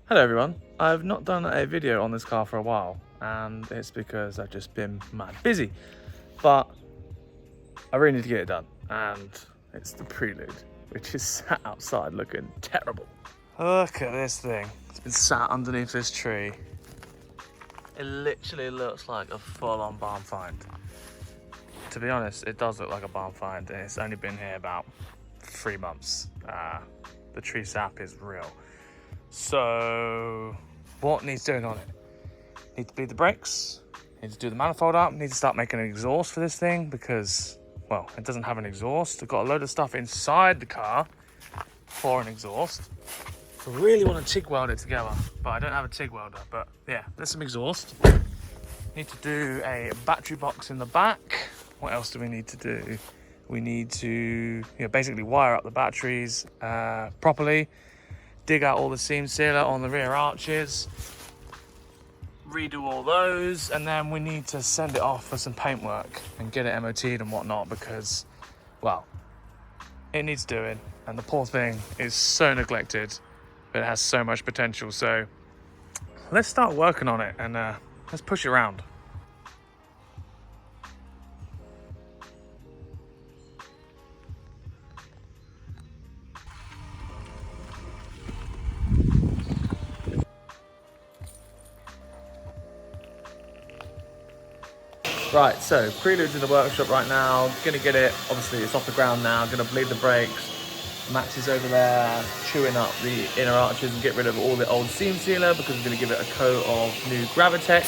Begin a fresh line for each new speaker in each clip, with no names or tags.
Hello everyone, I've not done a video on this car for a while and it's because I've just been mad busy, but I really need to get it done and it's the Prelude, which is sat outside looking terrible. Look at this thing, it's been sat underneath this tree. It literally looks like a full-on barn find. To be honest, it does look like a barn find and it's only been here about 3 months. The tree sap is real. So what needs doing on it? Need to bleed the brakes, need to do the manifold up, need to start making an exhaust for this thing because, well, it doesn't have an exhaust. I've got a load of stuff inside the car for an exhaust. I really want to TIG weld it together, but I don't have a TIG welder. But yeah, there's some exhaust. Need to do a battery box in the back. What else do we need to do? We need to basically wire up the batteries properly. Dig out all the seam sealer on the rear arches, redo all those, and then we need to send it off for some paintwork and get it MOT'd and whatnot because, well, it needs doing and the poor thing is so neglected, but it has so much potential. So let's start working on it and let's push it around. Right, so Prelude's in the workshop right now. Gonna get it, obviously it's off the ground now. Gonna bleed the brakes. Max is over there chewing up the inner arches and get rid of all the old seam sealer because we're gonna give it a coat of new Gravitex.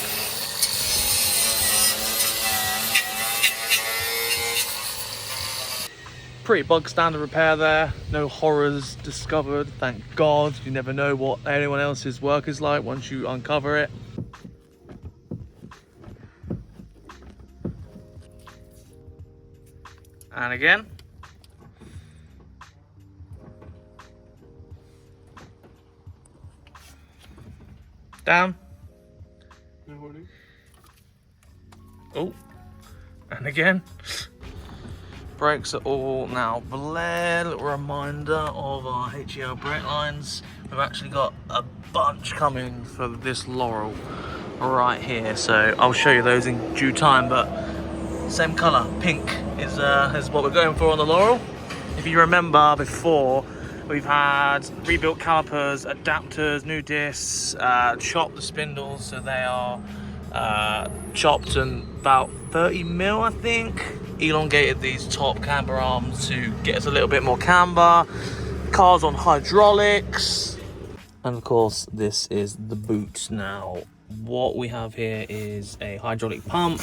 Pretty bog standard repair there. No horrors discovered, thank God. You never know what anyone else's work is like once you uncover it. And again. Down. Oh. And again. Brakes are all now bled. Little reminder of our HEL brake lines. We've actually got a bunch coming for this Laurel right here. So I'll show you those in due time, but same colour, pink, is what we're going for on the Laurel. If you remember before, we've had rebuilt calipers, adapters, new discs, chopped the spindles, so they are chopped and about 30 mil, I think. Elongated these top camber arms to get us a little bit more camber. Car's on hydraulics. And of course, this is the boot. Now, what we have here is a hydraulic pump,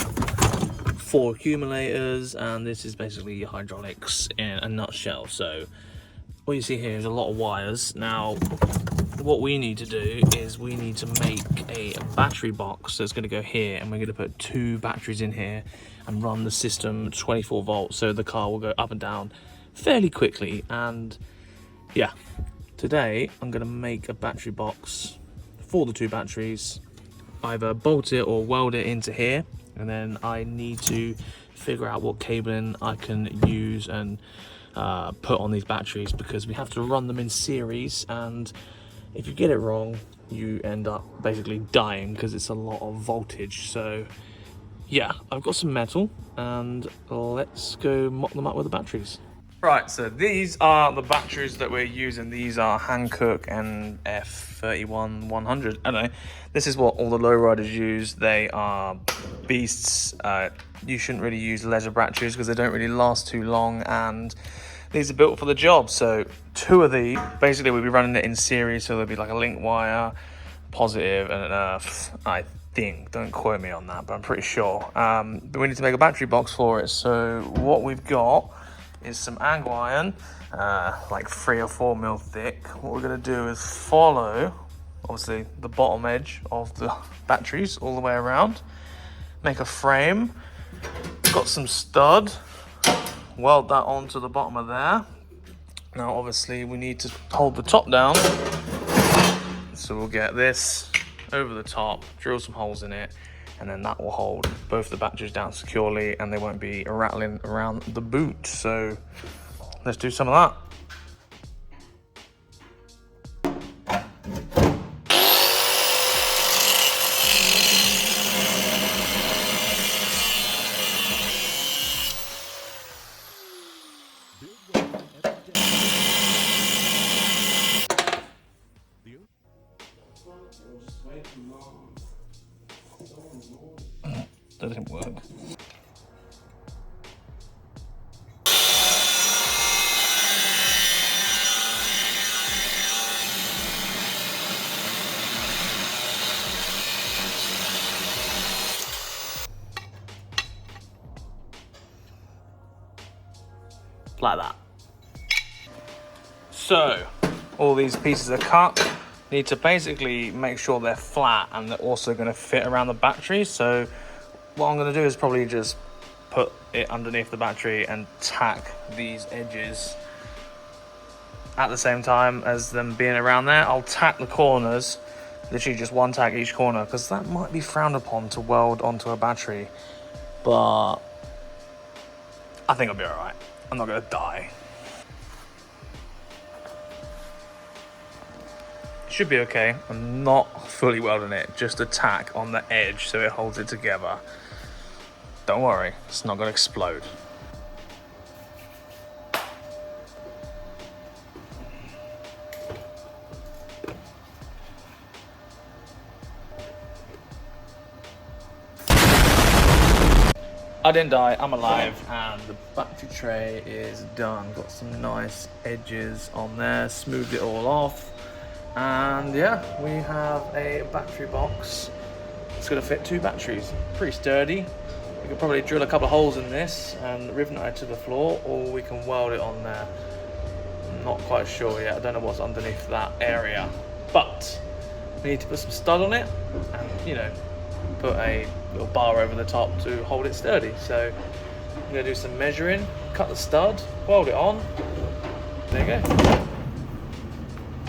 4 accumulators, and this is basically hydraulics in a nutshell. So what you see here is a lot of wires. Now what we need to do is we need to make a battery box that's going to go here, and we're going to put 2 batteries in here and run the system 24 volts, so the car will go up and down fairly quickly. And yeah, today I'm going to make a battery box for the 2 batteries, either bolt it or weld it into here. And then I need to figure out what cabling I can use and put on these batteries, because we have to run them in series, and if you get it wrong you end up basically dying because it's a lot of voltage. So yeah, I've got some metal and let's go mock them up with the batteries. Right, so these are the batteries that we're using. These are Hankook and F31100. I don't know. This is what all the lowriders use. They are beasts. You shouldn't really use leisure batteries because they don't really last too long, and these are built for the job. So 2 of these, basically we'll be running it in series, so there'll be like a link wire, positive and an earth, I think. Don't quote me on that, but I'm pretty sure. But we need to make a battery box for it. So what we've got is some angle iron, like 3 or 4 mil thick. What we're going to do is follow, obviously, the bottom edge of the batteries all the way around, make a frame, got some stud, weld that onto the bottom of there. Now obviously we need to hold the top down, so we'll get this over the top, drill some holes in it, and then that will hold both the batteries down securely and they won't be rattling around the boot. So let's do some of that. Doesn't work. Like that. So, all these pieces are cut. Need to basically make sure they're flat and they're also going to fit around the battery. So, what I'm going to do is probably just put it underneath the battery and tack these edges at the same time as them being around there. I'll tack the corners, literally just one tack each corner, because that might be frowned upon to weld onto a battery, but I think I'll be alright. I'm not going to die. It should be okay. I'm not fully welding it, just a tack on the edge so it holds it together. Don't worry, it's not going to explode. I didn't die, I'm alive, and the battery tray is done. Got some nice edges on there, smoothed it all off. And yeah, we have a battery box. It's gonna fit 2 batteries. Pretty sturdy. We could probably drill a couple of holes in this and rivet it to the floor, or we can weld it on there. I'm not quite sure yet. I don't know what's underneath that area. But we need to put some stud on it and, you know, put a little bar over the top to hold it sturdy. So I'm gonna do some measuring, cut the stud, weld it on. There you go.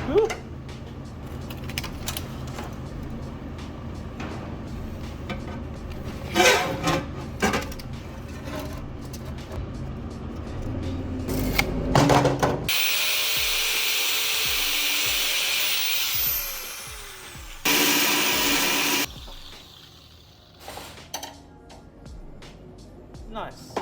Woo. Nice.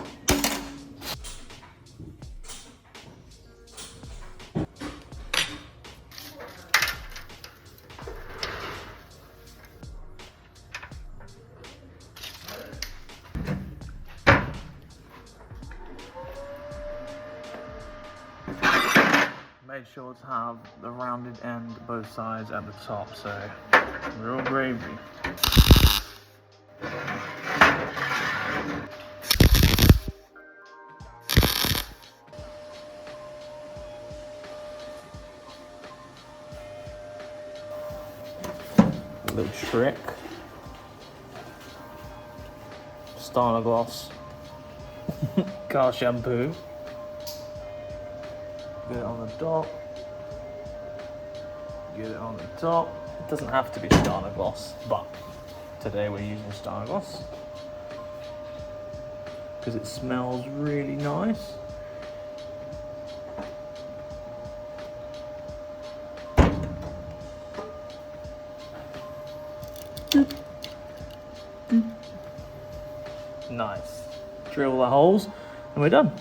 Made sure to have the rounded end both sides at the top, so real gravy. A little trick. Starter gloss. Car shampoo. Get it on the top. Get it on the top. It doesn't have to be starter gloss, but today we're using starter gloss because it smells really nice. Nice. Drill the holes and we're done.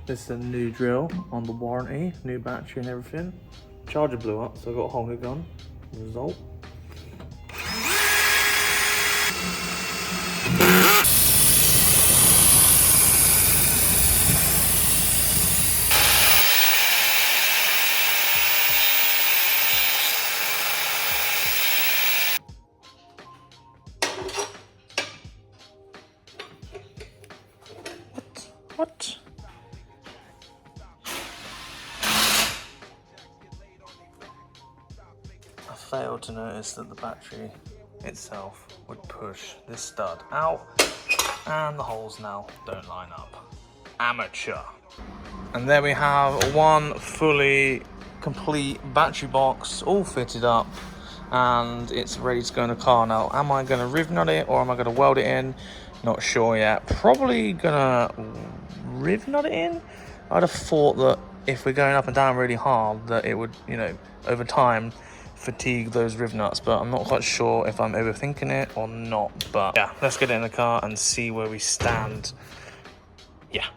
This is a new drill on the warranty, new battery and everything. Charger blew up, so I got a whole new gun. Result. What? I failed to notice that the battery itself would push this stud out and the holes now don't line up. Amateur. And there we have one fully complete battery box all fitted up and it's ready to go in the car. Now, am I going to riv nut it or am I going to weld it in? Not sure yet. Probably gonna riv nut it in. I'd have thought that if we're going up and down really hard that it would, you know, over time fatigue those riv nuts, but I'm not quite sure if I'm overthinking it or not. But yeah, let's get it in the car and see where we stand. Yeah.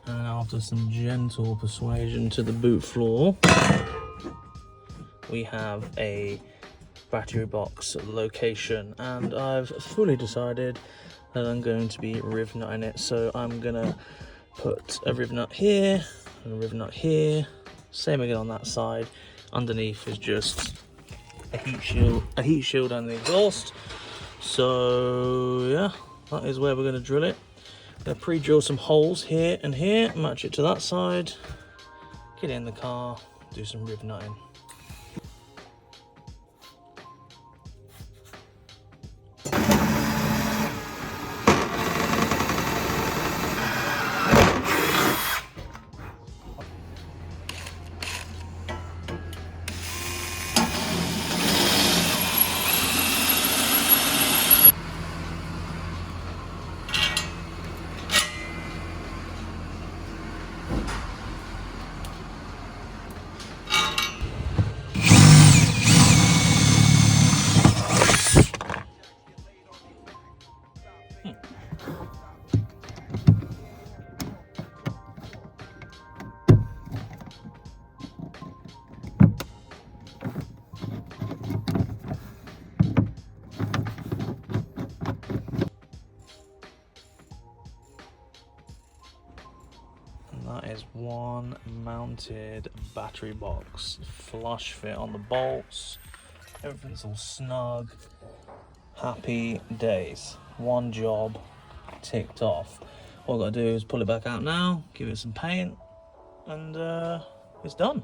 And after some gentle persuasion to the boot floor, we have a battery box location, and I've fully decided that I'm going to be riv nutting it. So I'm gonna put a riv nut here and a riv nut here, same again on that side. Underneath is just a heat shield and the exhaust. So yeah, that is where we're going to drill it. I'm going to pre-drill some holes here and here, match it to that side, get it in the car, do some riv nutting. That is one mounted battery box, flush fit on the bolts, everything's all snug, happy days. One job ticked off. All I've got to do is pull it back out now, give it some paint, and it's done.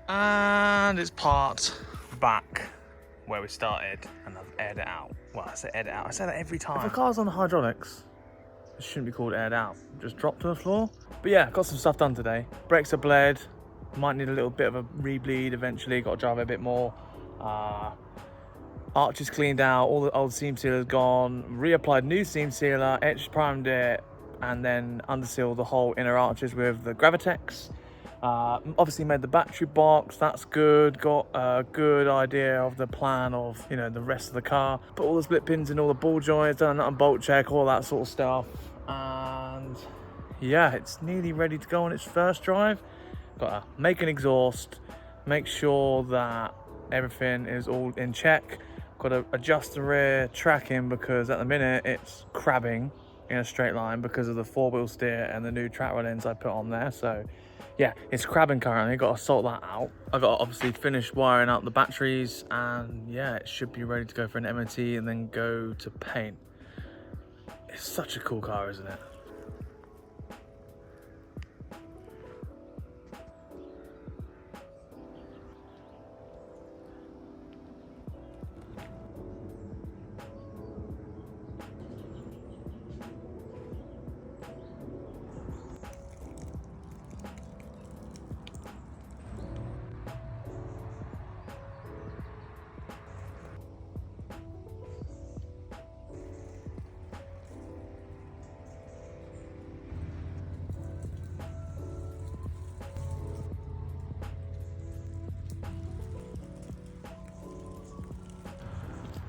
And it's parked back where we started, and I've aired it out. Well, I say aired it out, I say that every time. If a car's on the hydraulics, it shouldn't be called aired out, just dropped to the floor. But yeah, got some stuff done today. Brakes are bled, might need a little bit of a re-bleed eventually, got to drive it a bit more. Arch is cleaned out, all the old seam sealer's gone, reapplied new seam sealer, etched primed it, and then undersealed the whole inner arches with the Gravitex. Obviously made the battery box, that's good. Got a good idea of the plan of, you know, the rest of the car. Put all the split pins in all the ball joints, done a nut and bolt check, all that sort of stuff. And yeah, it's nearly ready to go on its first drive. Got to make an exhaust, make sure that everything is all in check. Got to adjust the rear tracking because at the minute it's crabbing in a straight line because of the 4-wheel steer and the new track lens I put on there. So yeah, it's crabbing currently, got to sort that out. I've got to obviously finish wiring up the batteries, and yeah, it should be ready to go for an MOT and then go to paint. It's such a cool car, isn't it?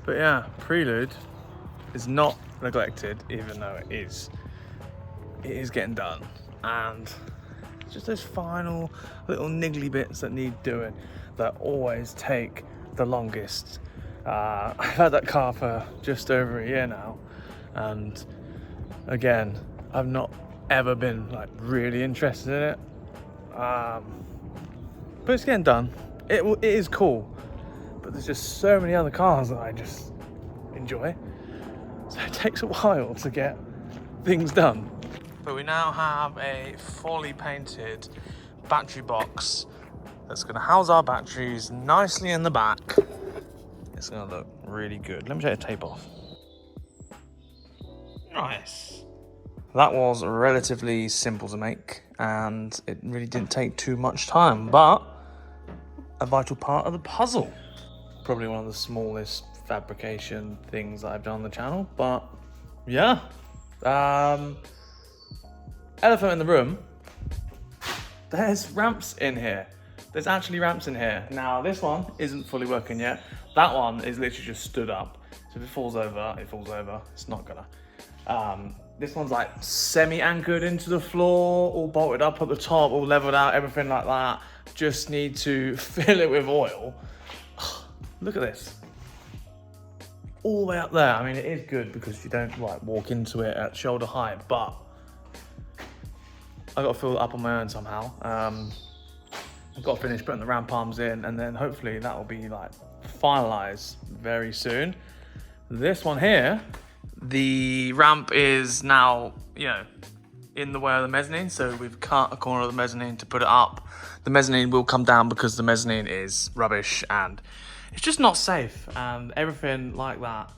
But yeah, Prelude is not neglected, even though it is getting done. And just those final little niggly bits that need doing that always take the longest. I've had that car for just over a year now, and again, I've not ever been like really interested in it. But it's getting done. It is cool. But there's just so many other cars that I just enjoy. So it takes a while to get things done. But we now have a fully painted battery box that's going to house our batteries nicely in the back. It's going to look really good. Let me take the tape off. Nice. That was relatively simple to make, and it really didn't take too much time, but a vital part of the puzzle. Probably one of the smallest fabrication things that I've done on the channel, but yeah. Elephant in the room, there's ramps in here. There's actually ramps in here. Now, this one isn't fully working yet. That one is literally just stood up. So if it falls over, it falls over. It's not gonna. This one's like semi-anchored into the floor, all bolted up at the top, all leveled out, everything like that. Just need to fill it with oil. Look at this. All the way up there. I mean, it is good because you don't like walk into it at shoulder height, but I've got to fill it up on my own somehow. I've got to finish putting the ramp arms in, and then hopefully that will be like finalized very soon. This one here, the ramp is now, you know, in the way of the mezzanine, so we've cut a corner of the mezzanine to put it up. The mezzanine will come down because the mezzanine is rubbish and it's just not safe, and everything like that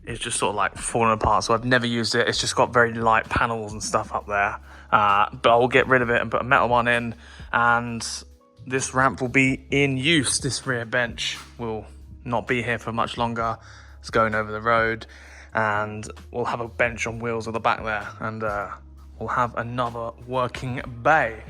is just sort of like falling apart. So I've never used it. It's just got very light panels and stuff up there, but I will get rid of it and put a metal one in, and this ramp will be in use. This rear bench will not be here for much longer. It's going over the road, and we'll have a bench on wheels at the back there, and we'll have another working bay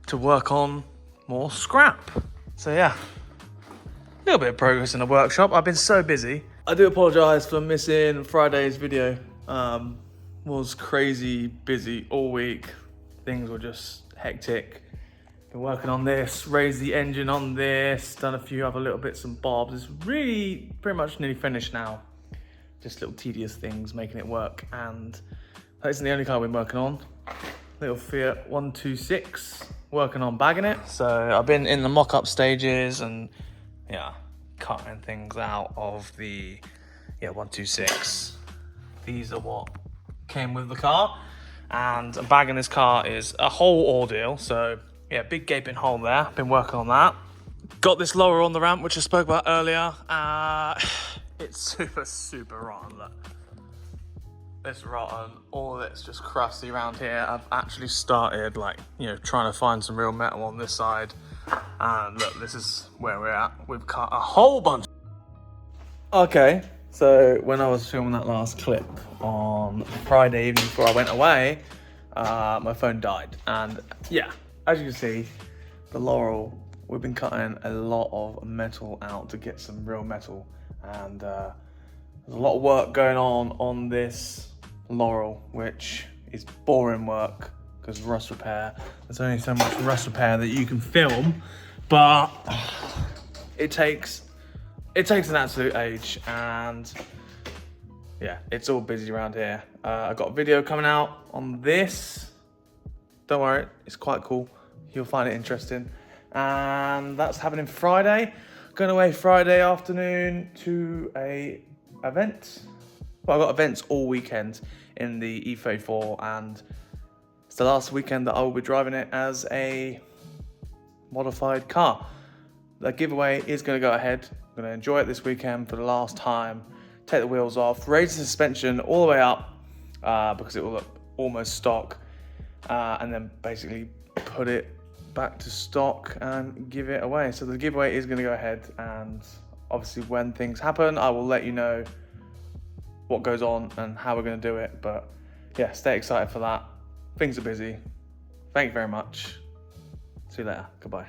to work on more scrap. So yeah, a little bit of progress in the workshop. I've been so busy. I do apologise for missing Friday's video. Was crazy busy all week. Things were just hectic. Been working on this, raised the engine on this, done a few other little bits and bobs. It's really pretty much nearly finished now. Just little tedious things, making it work. And that isn't the only car we've been working on. Little Fiat 126, working on bagging it. So I've been in the mock-up stages and yeah, cutting things out of the 126. These are what came with the car. And bagging this car is a whole ordeal. So yeah, big gaping hole there. Been working on that. Got this lower on the ramp, which I spoke about earlier. It's super rotten, look. It's rotten. All of it's just crusty around here. I've actually started like, you know, trying to find some real metal on this side. And look, this is where we're at. We've cut a whole bunch. Okay, so when I was filming that last clip on Friday evening before I went away, my phone died. And yeah, as you can see, the Laurel, we've been cutting a lot of metal out to get some real metal. And there's a lot of work going on this Laurel, which is boring work because rust repair. There's only so much rust repair that you can film, but it takes an absolute age. And yeah, it's all busy around here. I've got a video coming out on this. Don't worry, it's quite cool. You'll find it interesting. And that's happening Friday. Going away Friday afternoon to a event. Well, I've got events all weekend in the E34, and it's the last weekend that I will be driving it as a modified car. The giveaway is going to go ahead. I'm going to enjoy it this weekend for the last time. Take the wheels off, raise the suspension all the way up because it will look almost stock, and then basically put it back to stock and give it away. So the giveaway is going to go ahead, and obviously when things happen I will let you know what goes on and how we're going to do it. But yeah, stay excited for that. Things are busy. Thank you very much. See you later. Goodbye.